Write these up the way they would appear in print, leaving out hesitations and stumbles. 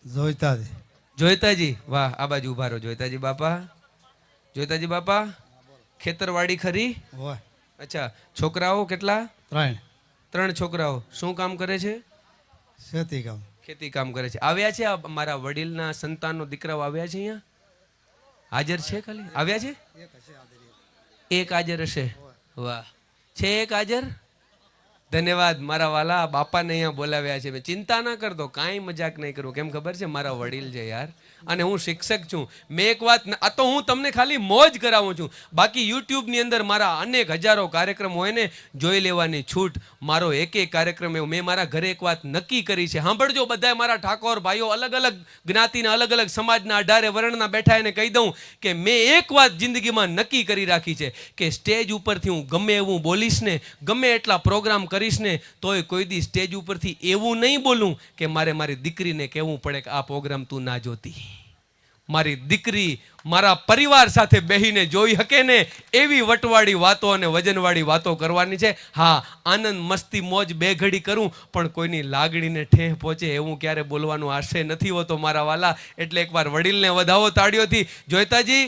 જોઈતાજી. જોઈતાજી, વાહ, આ બાજુ ઉભા રહો. જોઈતાજી બાપા, જોઈતાજી બાપા, ખેતરવાડી ખરી? હોય અચ્છા, છોકરાઓ કેટલા? 3. 3 છોકરાઓ. શું કામ કરે છે? ખેતી કામ. ખેતી કામ કરે છે. આવ્યા છે મારા વડીલના સંતાનનો દીકરાઓ આવ્યા છે અહીંયા? હાજર છે? ખાલી આવ્યા છે? એક હાજર હશે. વાહ, છે એક હાજર. ધન્યવાદ મારા વાલા બાપાને અહીંયા બોલાવ્યા છે. ચિંતા ના કરતો, કાંઈ મજાક નહીં કરું. કેમ ખબર છે? મારા વડીલ છે યાર, અને હું શિક્ષક છું. મેં એક વાત, આ તો હું તમને ખાલી મોજ કરાવું છું. બાકી યુટ્યુબની અંદર મારા અનેક હજારો કાર્યક્રમ હોય ને, જોઈ લેવાની છૂટ. મારો એક એક કાર્યક્રમ એવો. મેં મારા ઘરે એક વાત નક્કી કરી છે. સાંભળજો બધા મારા ઠાકોર ભાઈઓ, અલગ અલગ જ્ઞાતિના, અલગ અલગ સમાજના, 18 વર્ણના બેઠા એને કહી દઉં કે મેં એક વાત જિંદગીમાં નક્કી કરી રાખી છે કે સ્ટેજ ઉપરથી હું ગમે એવું બોલીશ ને, ગમે એટલા પ્રોગ્રામ કરીશ ને, તોય કોઈ દી સ્ટેજ ઉપરથી એવું નહીં બોલું કે મારે મારી દીકરીને કહેવું પડે કે આ પ્રોગ્રામ તું ના જોતી. મારી દીકરી મારા પરિવાર સાથે બેહીને જોઈ શકે ને એવી વટવાળી વાતો અને વજનવાળી વાતો કરવાની છે. હા, આનંદ મસ્તી મોજ બે ઘડી કરું, પણ કોઈની લાગણીને ઠેહ પહોંચે એવું ક્યારે બોલવાનું આશય નથી હોતો મારા વાલા. એટલે એકવાર વડીલને વધાવો તાળીઓથી. જોઈતાજી,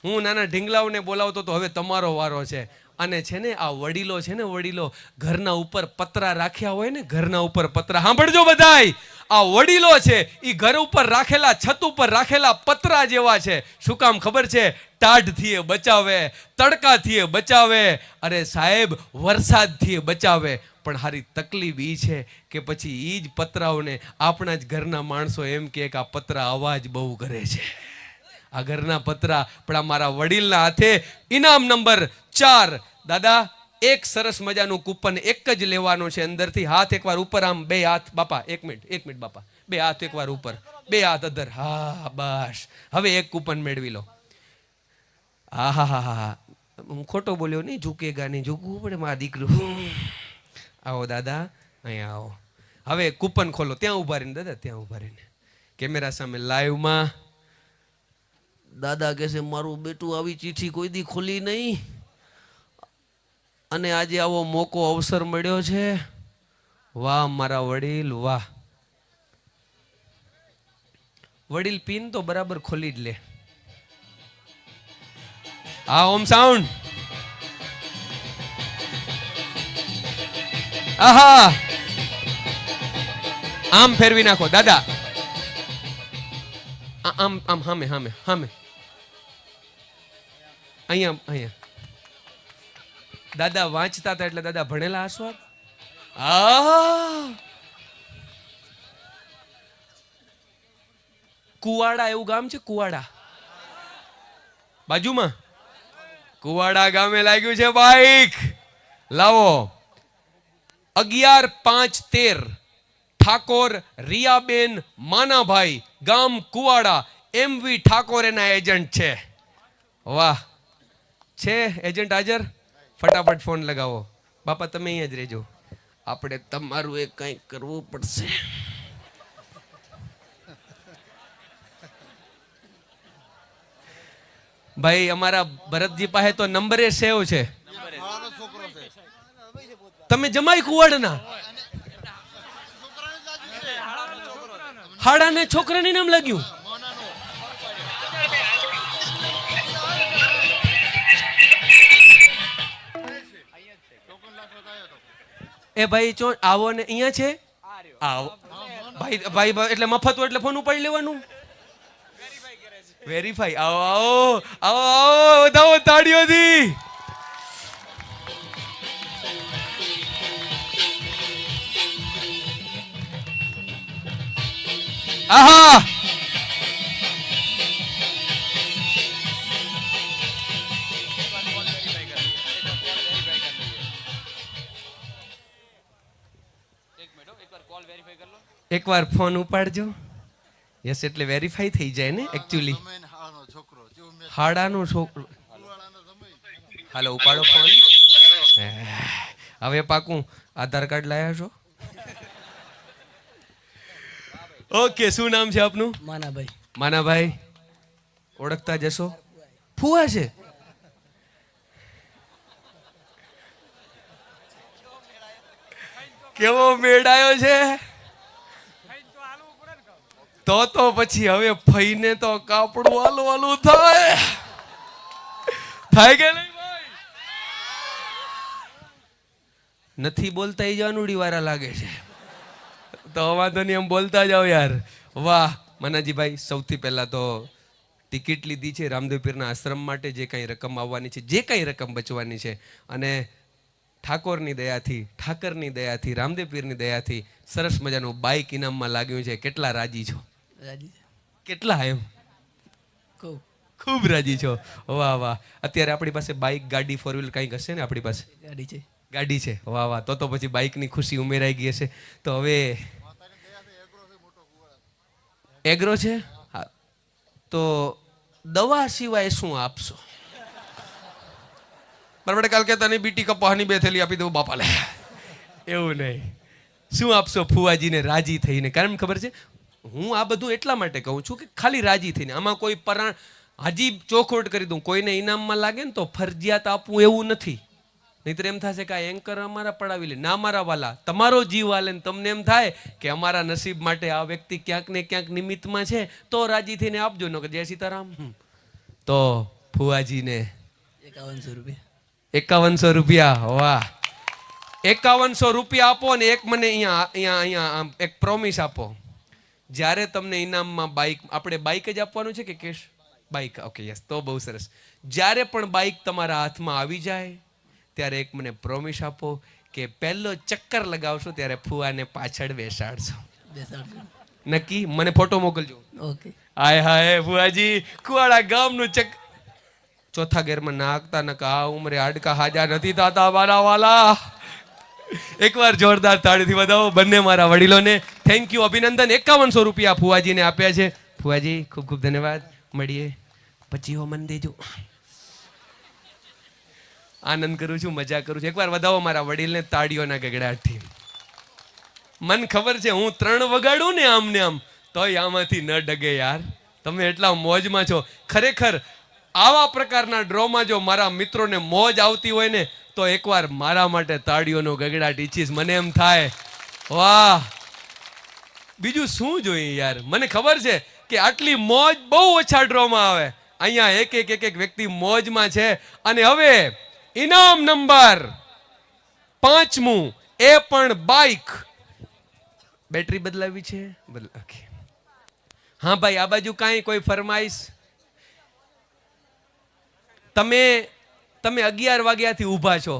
હું નાના ઢીંગલાઓને બોલાવતો તો હવે તમારો વારો છે. અને છે ને આ વડીલો છે ને, વડીલો ઘરના ઉપર પતરા રાખ્યા હોય ને, ઘરના ઉપર પતરા, સાંભળજો બધાય, આ વડીલો છે એ ઘર ઉપર રાખેલા, છત ઉપર રાખેલા પતરા જેવા છે. શું કામ ખબર છે? ટાઢથી એ બચાવે, તડકાથી એ બચાવે, અરે સાહેબ વરસાદથી એ બચાવે. પણ હારી તકલીફ એ છે કે પછી એ જ પતરાઓને આપણા જ ઘરના માણસો એમ કે આ પતરા અવાજ બહુ કરે છે. આ ઘરના પતરા પણ અમારા વડીલના હાથે. ઇનામ નંબર 4. દાદા, એક સરસ મજાનું કૂપન એક જ લેવાનું છે અંદરથી. હાથ એકવાર ઉપર, આમ બે હાથ બાપા, એક મિનિટ બાપા, બે હાથ એકવાર ઉપર, બે હાથ અધર. હા બસ, હવે એક કૂપન મેળવી લો. હા હા હા હા, હું ખોટો બોલ્યો નહીં, ઝૂકેગા નહીં, ઝૂકવું પડે મારા દીકરું. આવો દાદા, અહીંયા આવો. હવે કૂપન ખોલો. ત્યાં ઉભા રહીને દાદા, ત્યાં ઉભા રહીને કેમેરા સામે લાઈવમાં. દાદા કહે છે મારું બેટું આવી ચીઠી કોઈ દી ખોલી નહીં, અને આજે આવો મોકો અવસર મળ્યો છે. વાહ મારા વડીલ, વાહ. વડીલ પિન તો બરાબર ખોલી જ લે. હા, ઓમ સાઉન્ડ. આહા, આમ ફેરવી નાખો દાદા, આમ આમ, હામે હામે હામે, અહીંયા અહીંયા. દાદા વાંચતા હતા એટલે દાદા ભણેલા હશો આપ? કુવાડા એવું ગામ છે, કુવાડા બાજુમાં. કુવાડા ગામે લાગ્યું છે બાઈક. લાવો. 11-5-13 ઠાકોર રિયાબેન માનાભાઈ, ગામ કુવાડા, MV ઠાકોર એના એજન્ટ છે. વાહ, છે એજન્ટ હાજર? ફટાફટ ફોન લગાવો. બાપા તમે અહીંયા જ રહેજો, આપણે તમારું એક કંઈક કરવું પડશે. ભાઈ અમારા ભરતજી પાસે તો નંબરે સેવ છે. તમે જમાઈ કુવાડના? હાડાને છોકરાને નામ લાગ્યું. એ ભાઈ ચો આવો ને, અહીંયા છે. આવો ભાઈ, ભાઈ એટલે મફત હોય એટલે ફોન ઉપાડી લેવાનું. વેરીફાઈ. આવો આવો આવો આવો, વધાવો તાળીઓથી. આહા, એકવાર ફોન ઉપાડજો. યસ, એટલે વેરીફાઈ થઈ જાય ને એકચ્યુઅલી. હાડાનો છોકરો. હાલો ઉપાડો ફોન. હવે પાકું આધાર કાર્ડ લાયા છો? ઓકે, શું નામ છે આપનું? માનાભાઈ. માનાભાઈ, ઓળખતા જશો? ફુવા છે. કેવો મેળ આવ્યો છે. તો પછી હવે ફઈને તો કાપડું હાલવાનું થાય કે નહીં ભાઈ? નથી બોલતા એ જાનુડી વાળા લાગે છે, તો વાંધો નહીં, એમ બોલતા જાઓ યાર. વાહ મનાજીભાઈ, સૌથી પહેલા તો ટિકિટ લીધી છે રામદેવ પીરના આશ્રમ માટે, જે કાંઈ રકમ આવવાની છે, જે કાંઈ રકમ બચવાની છે, અને ઠાકોરની દયાથી રામદેવ પીરની દયાથી સરસ મજાનું બાઇક ઇનામમાં લાગ્યું છે. કેટલા રાજી છો? કેટલા? એમ ખૂબ રાજી છો. વાહ વાહ. અત્યારે આપણી પાસે બાઇક, ગાડી, ફોર વ્હીલ કંઈક હશે ને? આપણી પાસે ગાડી છે. વાહ વાહ. તો પછી બાઇકની ખુશી ઉમેરાઈ ગઈ હશે. તો હવે એગ્રો છે. હા, તો દવા સિવાય શું આપશો? બરાબર, કાલ કે તને બીટી કપાની બે થેલી આપી દઉં બાપા લે, એવું નહીં. શું આપશો ફુવાજીને રાજી થઈને? કારણ ખબર છે, હું આ બધું એટલા માટે કહું છું કે ખાલી રાજી થઈને, આમાં કોઈ પરાણ હાજી ચોખવટ કરી દઉં, કોઈને ઇનામમાં લાગે ને તો ફરજિયાત આપવું એવું નથી. નહીતર એમ થશે કે આ એન્કર અમારા પડાવી લે. ના મારા વાલા, તમારો જીવ હાલે ને તમને એમ થાય કે અમારા નસીબ માટે આ વ્યક્તિ ક્યાંક ને ક્યાંક નિમિત્તમાં છે, તો રાજી થઈને આપજો. ન કે જય સીતારામ. તો ફુવાજીને 5100 રૂપિયા. વાહ, 5100 રૂપિયા આપો ને એક મને અહીંયા એક પ્રોમિસ આપો. જ્યારે તમને ઇનામમાં બાઇક, આપણે બાઇક જ આપવાનું છે કે કેશ? બાઇક. Okay, yes. તો બહુ સરસ. જ્યારે પણ બાઇક તમારા હાથમાં આવી જાય ત્યારે એક મને પ્રોમિસ આપો કે પહેલો ચક્કર લગાવશો ત્યારે ફુવાને પાછળ બેસાડશો. નક્કી? મને ફોટો મોકલજો. ઓકે. હાય હાય ફુવાજી, કુવાડા ગામનું ચોથા ગેરમાં નાખતા નકા આ ઉંમરે હાડકા હાજા નથી થતા મારા વાલા. એકવાર જોરદાર તાળીથી વધાવો બંને મારા વડીલોને. થેન્ક યુ, અભિનંદન. 5100 રૂપિયા ફુવાજીને આપ્યા છે. ફુવાજી ખૂબ ખૂબ ધન્યવાદ. મળીએ પછી મન દેજો. આનંદ કરું છું, મજા કરું છું. એકવાર વધાવો મારા વડીલને તાળીઓના ગગડાટથી. મન ખબર છે હું 3 વગાડું ને આમ ને આમ તોય આમાંથી ન ડગે યાર. તમે એટલા મોજમાં છો. ખરેખર આવા પ્રકારના ડ્રોમાં જો મારા મિત્રોને મોજ આવતી હોય ને તો એકવાર મારા માટે તાળીઓનો ગગડાટ ઈચ્છીશ. મને એમ થાય વાહ, બીજું શું જોઈએ યાર. મને ખબર છે કે આટલી મોજ બહુ ઓછા ડ્રોમાં આવે. અહીંયા એક વ્યક્તિ મોજમાં છે. અને હવે ઇનામ નંબર 5મું, એ પણ બાઇક. બેટરી બદલાવી છે? ઓકે. હા ભાઈ, આ બાજુ કાંઈ કોઈ ફરમાઈશ? તમે 11 વાગ્યાથી ઊભા છો,